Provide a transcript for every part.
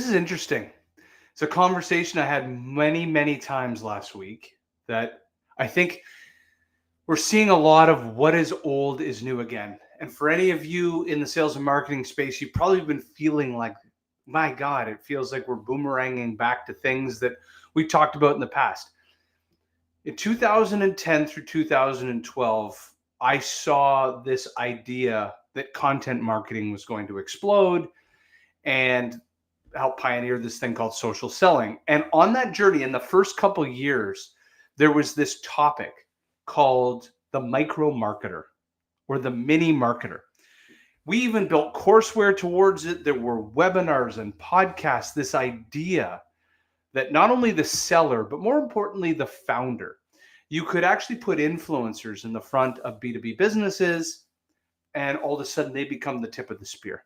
is interesting. It's a conversation I had many, many times last week that I think we're seeing a lot of what is old is new again. And for any of you in the sales and marketing space, you've probably been feeling like, my God, it feels like we're boomeranging back to things that we talked about in the past. In 2010 through 2012, I saw this idea that content marketing was going to explode and help pioneer this thing called social selling. And on that journey, in the first couple of years, there was this topic called the micro marketer or the mini marketer. We even built courseware towards it. There were webinars and podcasts, this idea that not only the seller, but more importantly, the founder, you could actually put influencers in the front of B2B businesses, and all of a sudden they become the tip of the spear.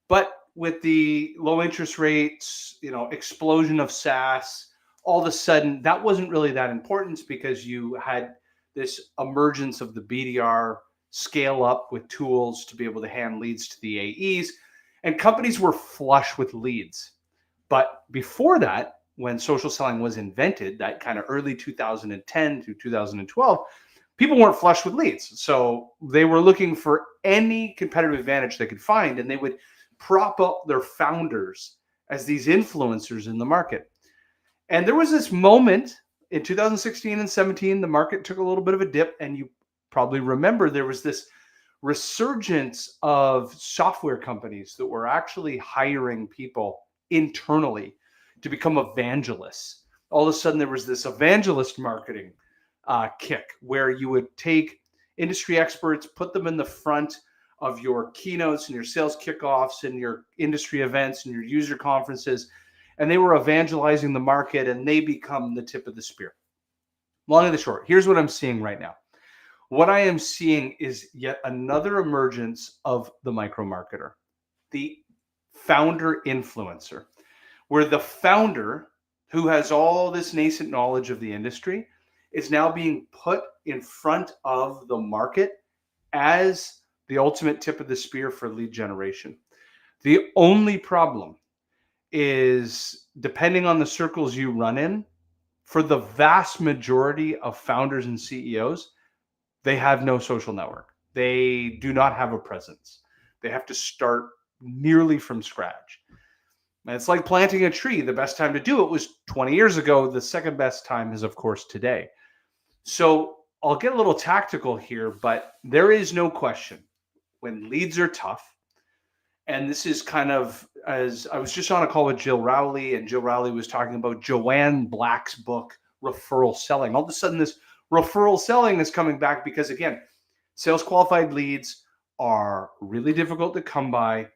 But with the low interest rates, explosion of SaaS, all of a sudden that wasn't really that important because you had this emergence of the BDR scale up with tools to be able to hand leads to the AEs, and companies were flush with leads. But before that, when social selling was invented, that kind of early 2010 to 2012, people weren't flush with leads. So they were looking for any competitive advantage they could find, and they would prop up their founders as these influencers in the market. And there was this moment in 2016 and 17, the market took a little bit of a dip, and you probably remember there was this resurgence of software companies that were actually hiring people internally to become evangelists. All of a sudden, there was this evangelist marketing kick where you would take industry experts, put them in the front of your keynotes and your sales kickoffs and your industry events and your user conferences, and they were evangelizing the market, and they become the tip of the spear. Long and the short, here's what I'm seeing right now. What I am seeing is yet another emergence of the micro marketer, the founder influencer, where the founder who has all this nascent knowledge of the industry is now being put in front of the market as the ultimate tip of the spear for lead generation. The only problem is, depending on the circles you run in, for the vast majority of founders and CEOs, they have no social network. They do not have a presence. They have to start nearly from scratch. And it's like planting a tree. The best time to do it was 20 years ago. The second best time is, of course, today. So I'll get a little tactical here, but there is no question when leads are tough, and this is kind of, as I was just on a call with Jill Rowley, and Jill Rowley was talking about Joanne Black's book, Referral Selling. All of a sudden, this referral selling is coming back because, again, sales qualified leads are really difficult to come by.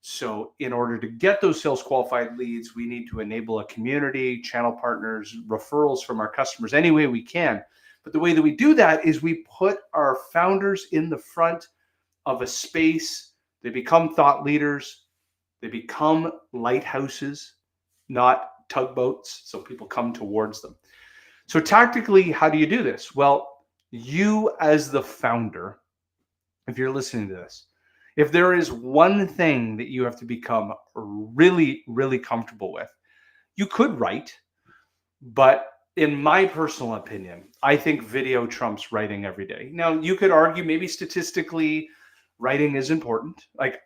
So in order to get those sales qualified leads, we need to enable a community, channel partners, referrals from our customers any way we can. But the way that we do that is we put our founders in the front of a space. They become thought leaders. They become lighthouses, not tugboats. So people come towards them. So tactically, how do you do this? Well, you as the founder, if you're listening to this, if there is one thing that you have to become really, really comfortable with, you could write, but in my personal opinion, I think video trumps writing every day. Now, you could argue maybe statistically writing is important. Like,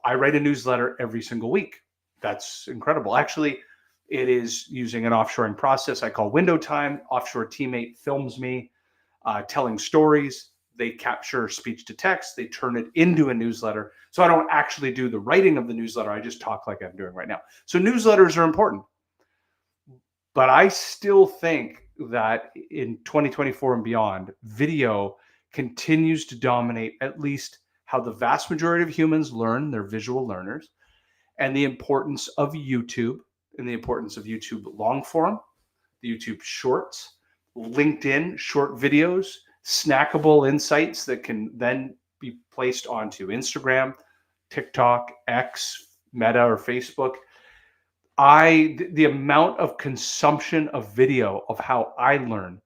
I write a newsletter every single week. That's incredible. Actually, it is using an offshoring process I call window time. Offshore teammate films me telling stories. They capture speech to text. They turn it into a newsletter. So I don't actually do the writing of the newsletter. I just talk like I'm doing right now. So newsletters are important. But I still think that in 2024 and beyond, video continues to dominate at least how the vast majority of humans learn. They're visual learners. And the importance of YouTube, and the importance of YouTube long form, the YouTube shorts, LinkedIn short videos, snackable insights that can then be placed onto Instagram, TikTok, X, Meta, or Facebook. The amount of consumption of video of how I learn,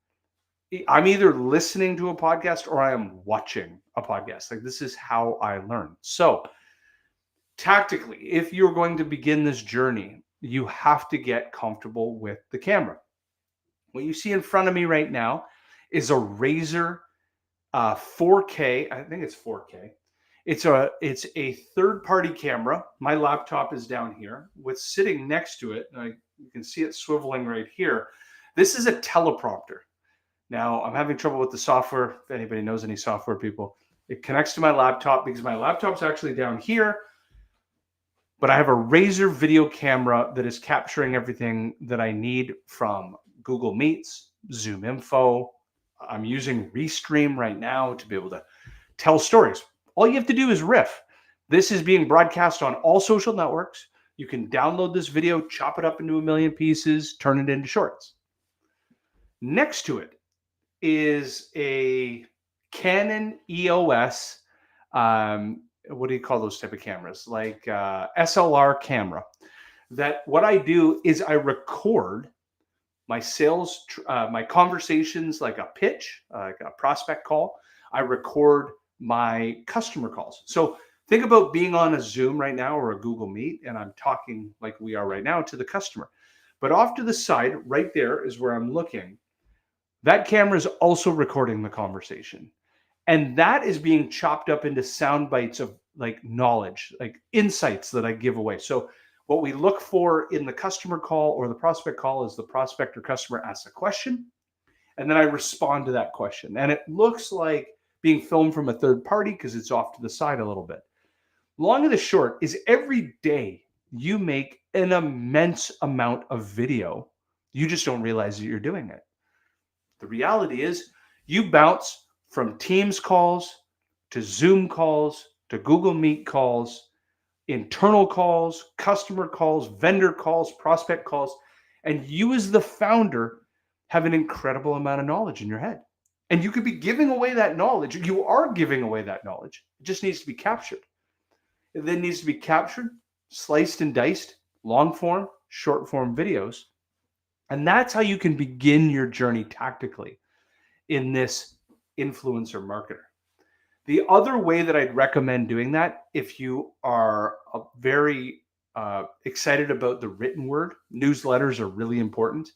I'm either listening to a podcast or I am watching a podcast. Like, this is how I learn. So tactically, if you're going to begin this journey, you have to get comfortable with the camera. What you see in front of me right now is a Razer 4K. I think it's 4K. It's a third-party camera. My laptop is down here. What's sitting next to it, you can see it swiveling right here. This is a teleprompter. Now, I'm having trouble with the software. If anybody knows any software people, it connects to my laptop because my laptop's actually down here. But I have a Razer video camera that is capturing everything that I need from Google Meets, Zoom Info. I'm using Restream right now to be able to tell stories. All you have to do is riff. This is being broadcast on all social networks. You can download this video, chop it up into a million pieces, turn it into shorts. Next to it is a Canon EOS, what do you call those type of cameras? Like SLR camera. That what I do is I record my sales, my conversations, like a pitch, like a prospect call. I record my customer calls. So think about being on a Zoom right now or a Google Meet, and I'm talking like we are right now to the customer. But off to the side, right there is where I'm looking. That camera is also recording the conversation. And that is being chopped up into sound bites of like knowledge, like insights that I give away. So what we look for in the customer call or the prospect call is the prospect or customer asks a question, and then I respond to that question. And it looks like being filmed from a third party because it's off to the side a little bit. Long and the short is every day you make an immense amount of video. You just don't realize that you're doing it. The reality is you bounce from Teams calls to Zoom calls to Google Meet calls, internal calls, customer calls, vendor calls, prospect calls, and you as the founder have an incredible amount of knowledge in your head. And you could be giving away that knowledge. You are giving away that knowledge. It just needs to be captured. It then needs to be captured, sliced and diced, long form, short form videos. And that's how you can begin your journey tactically in this influencer marketer. The other way that I'd recommend doing that, if you are very excited about the written word, newsletters are really important,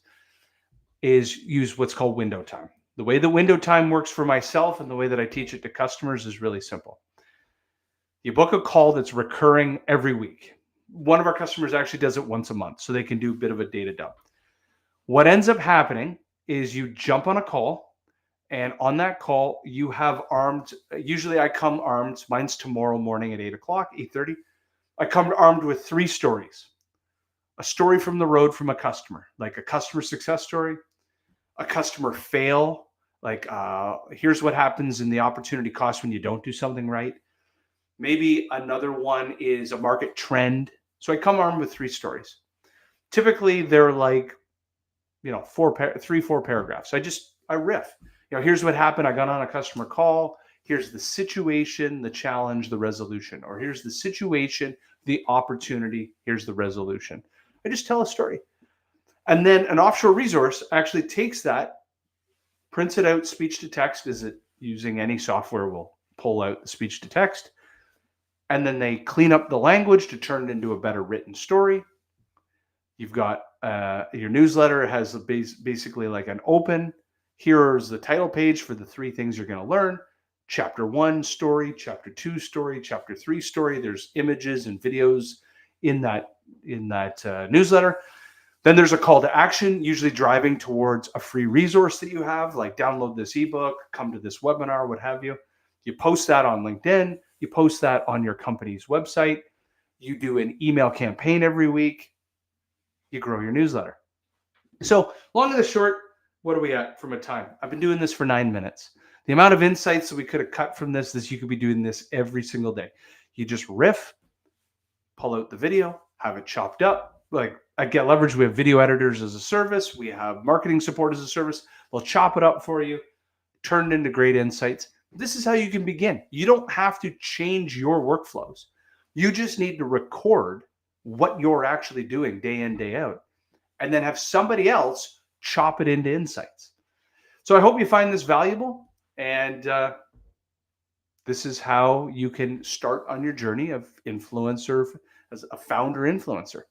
is use what's called window time. The way the window time works for myself and the way that I teach it to customers is really simple. You book a call that's recurring every week. One of our customers actually does it once a month, so they can do a bit of a data dump. What ends up happening is you jump on a call, and on that call, you have armed, usually I come armed, mine's tomorrow morning at 8 o'clock, 8:30. I come armed with 3 stories. A story from the road from a customer, like a customer success story, a customer fail, like here's what happens in the opportunity cost when you don't do something right. Maybe another one is a market trend. So I come armed with 3 stories. Typically, they're like, 4 paragraphs. I riff. Here's what happened. I got on a customer call. Here's the situation, the challenge, the resolution. Or here's the situation, the opportunity. Here's the resolution. I just tell a story. And then an offshore resource actually takes that, prints it out, speech to text. Is it using any software will pull out the speech to text. And then they clean up the language to turn it into a better written story. You've got your newsletter has basically like an open. Here's the title page for the 3 things you're going to learn. Chapter 1 story, chapter 2 story, chapter 3 story. There's images and videos in that newsletter. Then there's a call to action, usually driving towards a free resource that you have, like download this ebook, come to this webinar, what have you. You post that on LinkedIn. You post that on your company's website. You do an email campaign every week. You grow your newsletter. So long and the short, what are we at from a time? I've been doing this for 9 minutes. The amount of insights that we could have cut from this is you could be doing this every single day. You just riff, pull out the video, have it chopped up. Like at Get Leverage, we have video editors as a service. We have marketing support as a service. They'll chop it up for you, turn it into great insights. This is how you can begin. You don't have to change your workflows. You just need to record what you're actually doing day in, day out, and then have somebody else chop it into insights. So I hope you find this valuable. And this is how you can start on your journey of influencer as a founder influencer.